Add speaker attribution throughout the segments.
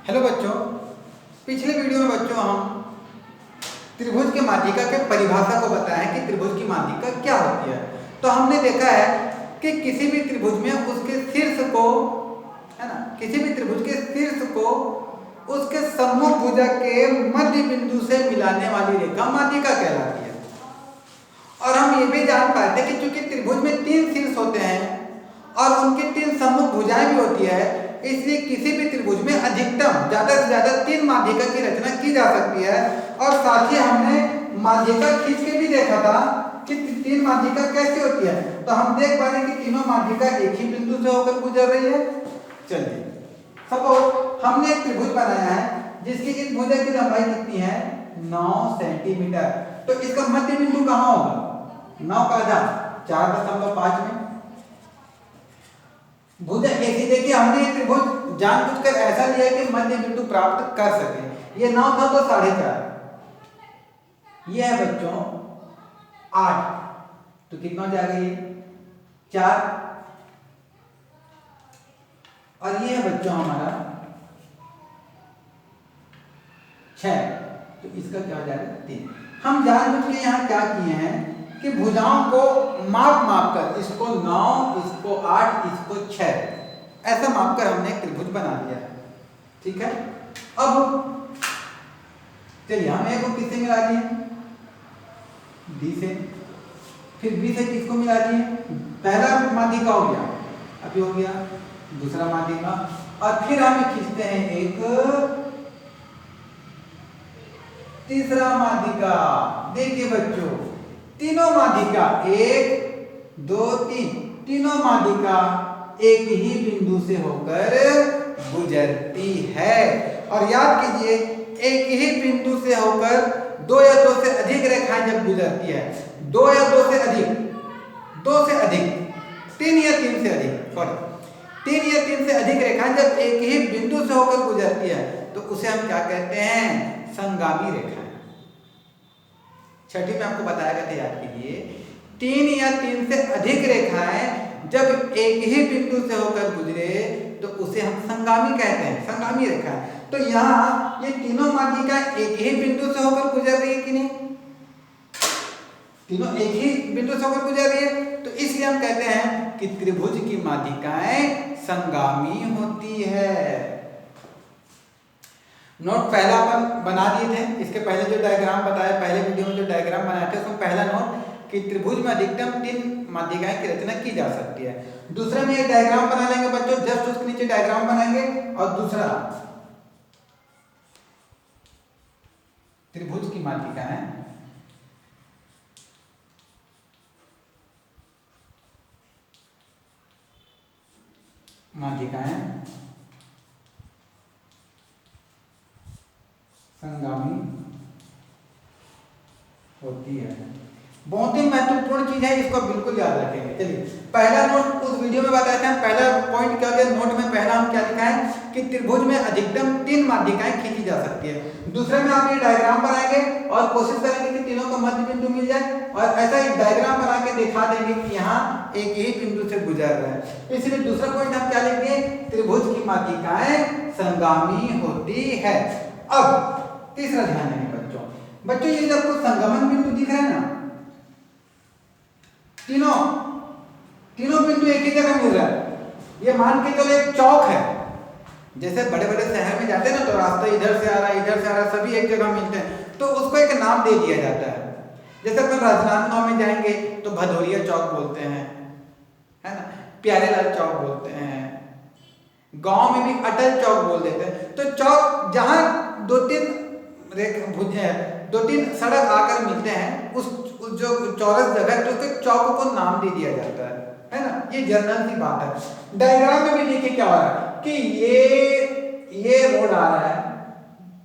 Speaker 1: Hello बच्चों, पिछले video में बच्चों हम त्रिभुज के माध्यिका के परिभाषा को बताएं कि त्रिभुज की माध्यिका क्या होती है। तो हमने देखा है कि किसी भी त्रिभुज में उसके शीर्ष को, है ना, किसी भी त्रिभुज के शीर्ष को उसके सम्मुख भुजा के मध्य बिंदु से मिलाने वाली रेखा माध्यिका कहलाती है। और हम ये भी जान पाते हैं कि चूंकि त्रिभुज में 3 शीर्ष होते हैं और उनकी 3 सम्मुख भुजाएं भी होती है, इसलिए किसी भी त्रिभुज में अधिकतम ज्यादा से ज्यादा 3 माध्यिका की रचना की जा सकती है। और साथ ही हमने माध्यिका खींच के भी देखा था कि 3 माध्यिका कैसे होती है। तो हम देख पा रहे हैं कि तीनों माध्यिका एक ही बिंदु से होकर गुजर रही है। चलिए, सपोज हमने एक त्रिभुज बनाया है जिसकी इस भुजा की लंबाई कितनी है, 9 सेंटीमीटर। तो इसका मध्य बिंदु कहाँ होगा, 9 का आधा 4.5 में। भुजा ऐसी देखिए, हमने ये त्रिभुज जानबूझकर ऐसा लिया कि मध्य बिंदु प्राप्त कर सके। ये 9 था तो 4.5, ये है बच्चों 8, तो कितना हो जाएगा ये 4। और ये है बच्चों हमारा 6, तो इसका क्या हो जाएगा 3। हम जानबूझ के यहाँ क्या किए हैं कि भुजाओं को माप कर, इसको 9, इसको 8, इसको 6, ऐसा माप कर हमने एक त्रिभुज बना लिया है। ठीक है, अब चलिए हम ए को किससे मिला दिए, डी से, फिर बी से किसको मिला दिए, पहला माध्यिका हो गया, अभी हो गया दूसरा माध्यिका, और फिर हम खींचते हैं एक तीसरा माध्यिका। देखिए बच्चों, तीनों माध्यिका 1, 2, 3, तीनों माध्यिका एक ही बिंदु से होकर गुजरती है। और याद कीजिए, एक ही बिंदु से होकर 2 या 2 से अधिक रेखाएं जब गुजरती है, 2 या 2 से अधिक, 2 से अधिक, 3 या 3 से अधिक, सॉरी 3 या 3 से अधिक रेखाएं जब एक ही बिंदु से होकर गुजरती है तो उसे हम क्या कहते हैं, संगामी रेखाएं। छठी में आपको बताया गया था, याद कीजिए, 3 या 3 से अधिक रेखाएं जब एक ही बिंदु से होकर गुजरे तो उसे हम संगामी कहते हैं, संगामी रेखा। तो यहाँ ये तीनों माध्यिका एक ही बिंदु से होकर गुजर रही है कि नहीं, तीनों एक ही बिंदु से होकर गुजर रही है, तो इसलिए हम कहते हैं कि त्रिभुज की माध्यिकाएं संगामी होती है। नोट पहला अपन बना दिए थे, इसके पहले जो डायग्राम बताया, पहले वीडियो में जो डायग्राम बनाया था उसमें पहला नोट कि त्रिभुज में अधिकतम 3 माध्यिकाएं की रचना की जा सकती है। दूसरे में ये डायग्राम बना लेंगे बच्चों, जस्ट उसके नीचे डायग्राम बनाएंगे। और दूसरा, त्रिभुज की माध्यिकाएं संगामी होती है। बहुत ही महत्वपूर्ण चीज है, इसको बिल्कुल याद रखेंगे। चलिए, पहला नोट उस वीडियो में बताया था, पहला पॉइंट क्या गया नोट में, पहला हम क्या लिखा है कि त्रिभुज में अधिकतम 3 माध्यिकाएं खींची जा सकती है। दूसरे में आप ये डायग्राम बनाएंगे और कोशिश करेंगे कि तीनों का मध्य बिंदु मिल जाए, और ऐसा एक डायग्राम बना के दिखा देंगे कि यहाँ एक ही बिंदु से गुजर रहा है। इसलिए दूसरा पॉइंट हम क्या लिखेंगे, त्रिभुज की माध्यिकाएं संगामी होती है। अब तीसरा ध्यान देंगे बच्चों, ये जब कुछ संगमन बिंदु दिख रहा है ना, तीनों बिंदु एक ही जगह मिल रहा है। ये मान के चलो एक चौक है, जैसे बड़े बड़े शहर में जाते हैं ना तो रास्ता इधर से आ रहा है, इधर से आ रहा है, सभी एक जगह मिलते हैं, तो उसको एक नाम दे दिया जाता है। जैसे अपन राजनांदगांव में जाएंगे तो भदौरिया चौक बोलते हैं, है ना, प्यारेलाल चौक बोलते हैं, गांव में भी अटल चौक बोल देते हैं। तो चौक जहां 2-3 सड़क आकर मिलते हैं, उस जो चौरस जगह तो उसके चौक को नाम दे दिया जाता है ना। ये जनरल सी बात है। डायग्राम में भी देखिए क्या हो रहा है कि ये रोड आ रहा है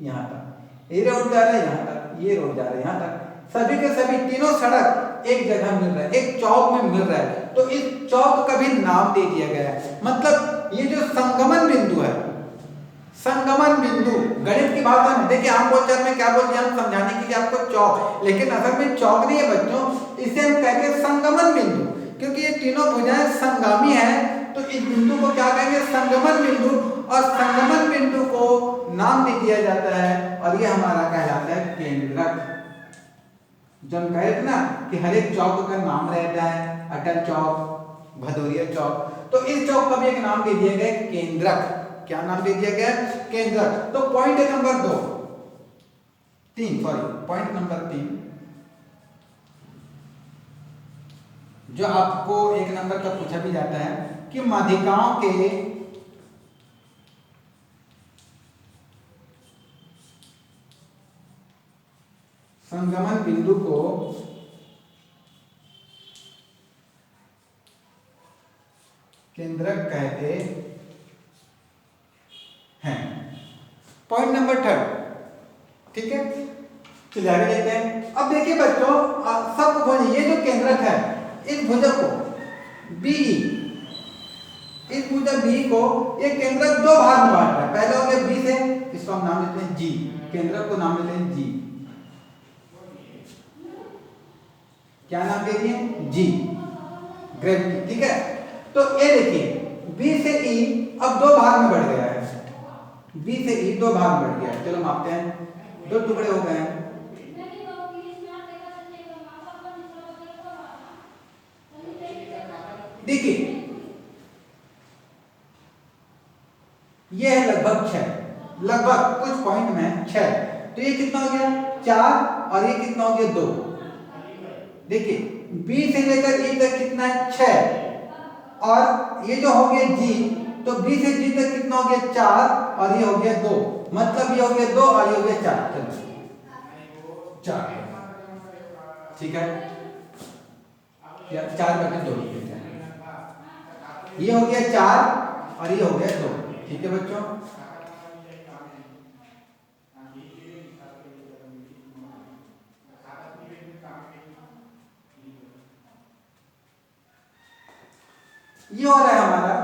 Speaker 1: यहाँ तक, ये रोड जा रहा है यहाँ तक, ये रोड जा रहा है यहाँ तक, सभी के सभी तीनों सड़क एक जगह मिल रहा है, एक चौक में मिल रहा है, तो इस चौक का भी नाम दे दिया गया है। मतलब ये जो संगमन बिंदु है, संगमन बिंदु गणित की भाषा में देखिए, हम बोलचाल में क्या बोलते हैं, हम समझाने के लिए आपको चौक, लेकिन असल में चौक नहीं है बच्चों, इसे हम कहते हैं संगमन बिंदु, क्योंकि ये तीनों भुजाएं संगामी हैं तो इस बिंदु को क्या कहेंगे, संगमन बिंदु, और संगमन बिंदु को नाम भी दिया जाता है और ये हमारा कहलाता है केंद्रक। जो हम कहे थे ना कि हर एक चौक का नाम रहता है, अटल चौक, भदौरिया चौक, तो इस चौक का भी एक नाम दे दिया गया केंद्रक। क्या नाम दे दिया गया, केंद्रक। तो पॉइंट नंबर 3 जो आपको 1 नंबर का पूछा भी जाता है कि माध्यिकाओं के संगमन बिंदु को केंद्रक कहते हैं। पॉइंट नंबर 3, ठीक है, चलिए आगे देखते हैं। अब देखिए बच्चों, सबको बोलिए, ये जो केंद्रक है, इस भुजक को BE, इस भुजक BE को ये केंद्रक 2 भाग में बांट रहा है। पहले हो गया B से, इसको हम नाम देते हैं G, केंद्रक को नाम देते हैं G। क्या नाम दे दिए, G, ग्रेविटी, ठीक है। तो ये देखिए B से E अब 2 भाग में बढ़ गया है, B से E 2 भाग में बढ़ गया है। चलो मापते हैं, 2 टुकड़े हो गए हैं। देखिए ये है लगभग 6, लगभग कुछ पॉइंट में 6, तो ये कितना हो गया 4 और ये कितना हो गया 2। देखिए B से लेकर E तक कितना है 6, और ये जो हो गया G, तो B से G तक कितना हो गया 4 और ये हो गया 2, मतलब ये हो गया 2 और ये हो गया 4, 4, ठीक है, 4/2, ये हो गया 4 और ये हो गया 2, ठीक है बच्चों। ये हो रहा है हमारा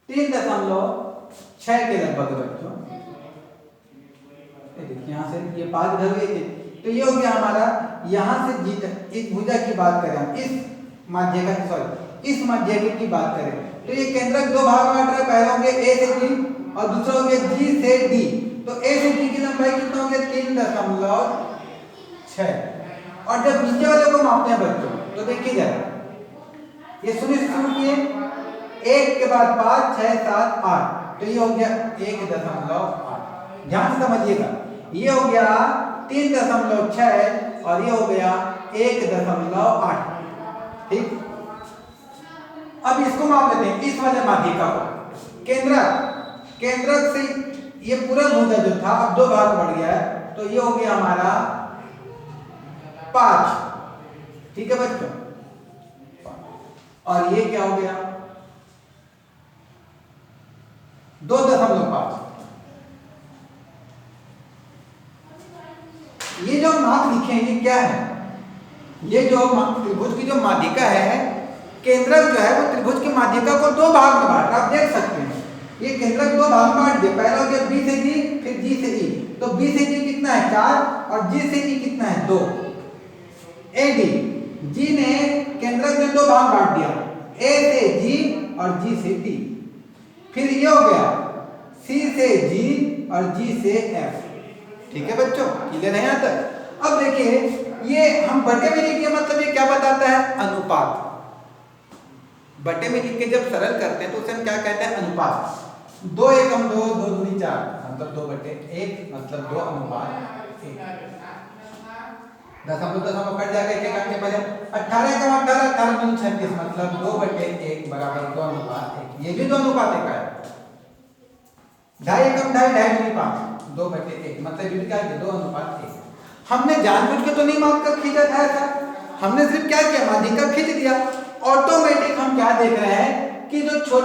Speaker 1: 3.6 के लगभग बच्चों। देखिए यहाँ से ये 5 इधर गए थे, तो ये हो गया हमारा यहाँ से G तक। इस भुजा की बात करें हम, इस माध्यिका की, सॉरी इस माध्यिका की बात करें, तो ये केंद्रक 2 भाग में बांट रहा है। पहला हो गया A से G और दूसरा हो गया G से D। तो A से D की लंबाई कितना हो गया 3.6। और जब नीचे वाले को मापते हैं बच्चों, तो देखिए जरा, ये सुनिश्चित शुरू किए, 1 के बाद 5, 6, 7, 8, तो ये हो गया 1.8। ध्यान से समझिएगा, ये हो गया 3.6 और ये हो गया 1.8, ठीक। अब इसको माप लेते हैं, इस वाले माध्यिका को। केंद्रक से ये पूरा भुजा जो था अब 2 भाग बढ़ गया है, तो ये हो गया हमारा 5, ठीक है बच्चों। और ये क्या हो गया 2.5। ये जो माप लिखे हैं ये क्या है, ये जो त्रिभुज की जो माध्यिका है, केंद्रक जो है वो त्रिभुज की माध्यिका को 2 भाग में बांटा। आप देख सकते हैं ये केंद्रक 2 भाग में बांट दिया। पहला हो गया B से G, फिर G से E। तो B से G कितना है 4 और G से E कितना है 2। AD, G ने केंद्रक में 2 भाग बांट दिया, A से G और G से D। फिर ये हो गया C से G और G से F, ठीक है बच्चों, क्लियर है यहाँ तक। अब देखिए ये हम बटे में लिख के, मतलब ये क्या बताता है, अनुपात। बटे में लिख के जब सरल करते हैं तो उसे हम क्या कहते हैं, अनुपात। 2 एकम 2, 2 दूनी 4, मतलब 2/1, मतलब 2:1। दशमलव कट जाएगा, एक अंक के पहले 18 एकम 18, 18 दूनी 36, मतलब 2/1 बराबर 2:1। ये भी 2:1 का है। 2.5 एकम 2.5, 2.5 दूनी 5, 2/1, मतलब ये क्या है 2:1। हमने जानबूझ के तो नहीं माप कर खींचा था ऐसा, हमने सिर्फ क्या किया, माध्यिका खींच दिया। ऑटोमेटिक हम क्या देख रहे हैं कि जो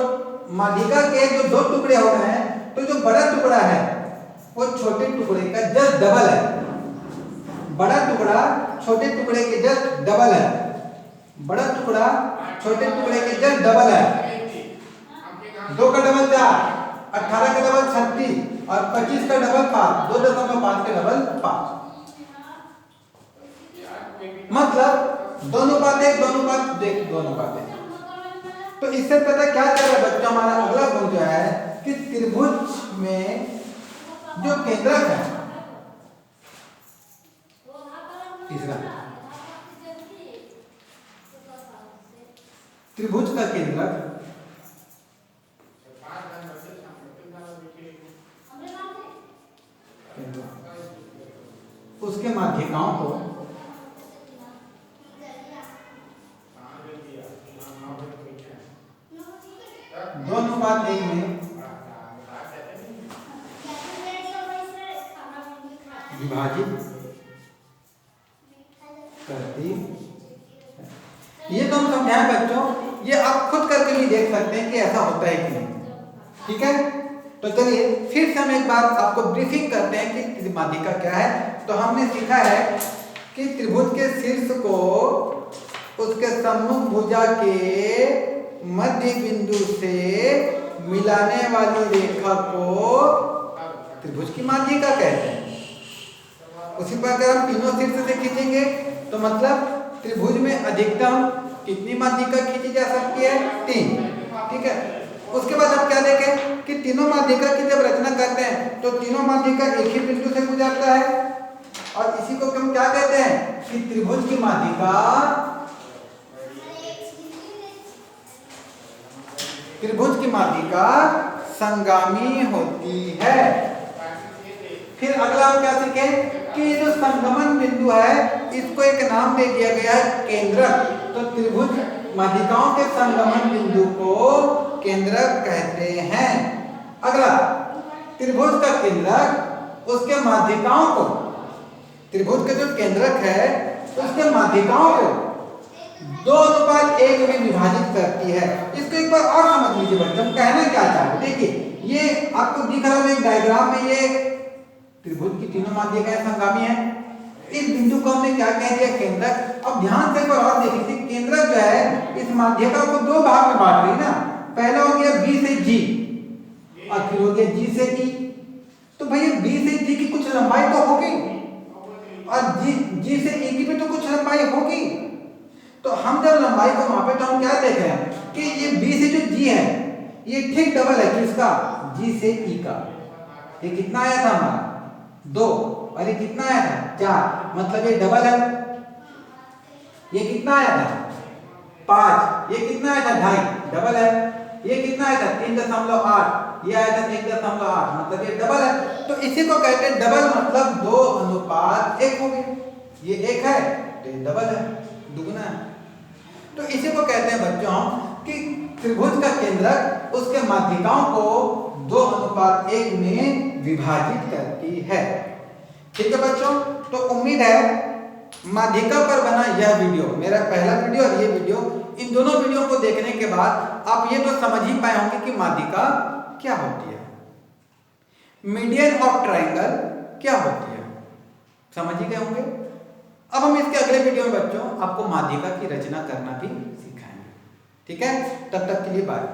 Speaker 1: माध्यिका के जो 2 टुकड़े हो गए हैं, तो जो बड़ा टुकड़ा है वो छोटे टुकड़े का जस्ट डबल है। बड़ा टुकड़ा छोटे टुकड़े के जस्ट डबल है। बड़ा टुकड़ा छोटे टुकड़े के जस्ट डबल है। 2 का डबल 4, 18 का डबल 36 और 25 का डबल 5, 2.5 का डबल 5। मतलब दोनों बातें, दोनों बात देख, दोनों बातें तो इससे पता क्या चल रहा है बच्चों, हमारा अगला गुण जो है कि त्रिभुज में जो केंद्रक है, तीसरा त्रिभुज का केंद्रक उसके माध्यिकाओं को दो अनुपात एक में विभाजित करती है। ये तो हम समझाएं बच्चों, ये आप खुद करके भी देख सकते हैं कि ऐसा होता है कि नहीं। ठीक है, तो चलिए फिर से हम एक बार आपको ब्रीफिंग करते हैं कि त्रिमाध्यिका क्या है। तो हमने सीखा है कि त्रिभुज के शीर्ष को उसके सम्मुख भुजा के मध्य बिंदु से मिलाने वाली रेखा को त्रिभुज की माध्यिका कहते हैं। उसी प्रकार हम तीनों शीर्ष से खींचेंगे तो मतलब त्रिभुज में अधिकतम कितनी माध्यिका खींची जा सकती है? 3। ठीक है, उसके बाद हम क्या देखें कि तीनों माध्यिका की जब रचना करते हैं तो तीनों माध्यिका एक ही बिंदु से गुजरता है और इसी को हम क्या कहते हैं कि त्रिभुज की माध्यिका, त्रिभुज की माध्यिका संगामी होती है। फिर अगला हम क्या सीखें कि जो संगमन बिंदु है इसको एक नाम दे दिया गया है केंद्रक। तो त्रिभुज माध्यिकाओं के संगमन बिंदु को केंद्रक कहते हैं। अगला त्रिभुज का केंद्रक उसके माध्यिकाओं को, त्रिभुज का जो केंद्रक है उसके माध्यिकाओं को 2:1 में विभाजित करती है। इसको एक बार और समझ लीजिए बच्चों, कहना क्या चाहते हैं। देखिए ये आपको दिख रहा है एक डायग्राम में, ये त्रिभुज की तीनों माध्यिकाएं संगामी है। इस बिंदु को हमने क्या कह दिया? केंद्रक। अब ध्यान से एक बार और देखिए, केंद्रक जो है इस माध्यिका को 2 भाग में बांट रही है ना। पहला हो गया B से G और फिर हो गया G से E। तो भैया B से G की कुछ लंबाई तो होगी और G से E की भी तो कुछ लंबाई होगी। तो हम जब लंबाई को मापे तो हम क्या देख रहे हैं कि ये B से जो G है ये ठीक डबल है किसका? G से E का। ये कितना आया था हमारा? 2 और ये कितना आया था? 4, मतलब ये डबल है। ये कितना आया था? 5, ये कितना आया था? 2.5, डबल है। ये कितना आया था? 3.8, ये आया था 1.8, मतलब ये डबल है। तो इसी को कहते हैं डबल, मतलब 2:1 हो गया। ये 1 है तो ये डबल है, दुगना है। तो इसी को कहते हैं बच्चों हम कि त्रिभुज का केंद्रक उसके माध्यिकाओं को 2:1 में विभाजित करती है। ठीक है बच्चों, तो उम्मीद है माध्यिका पर बना यह वीडियो, मेरा पहला वीडियो और ये वीडियो, इन दोनों वीडियो को देखने के बाद आप ये तो समझ ही पाए होंगे कि माध्यिका क्या होती है, मीडियन ऑफ ट्रायंगल क्या होती है, समझ ही गए होंगे। अब हम इसके अगले वीडियो में बच्चों आपको माध्यिका की रचना करना भी सिखाएंगे। ठीक है, तब तक के लिए बाय।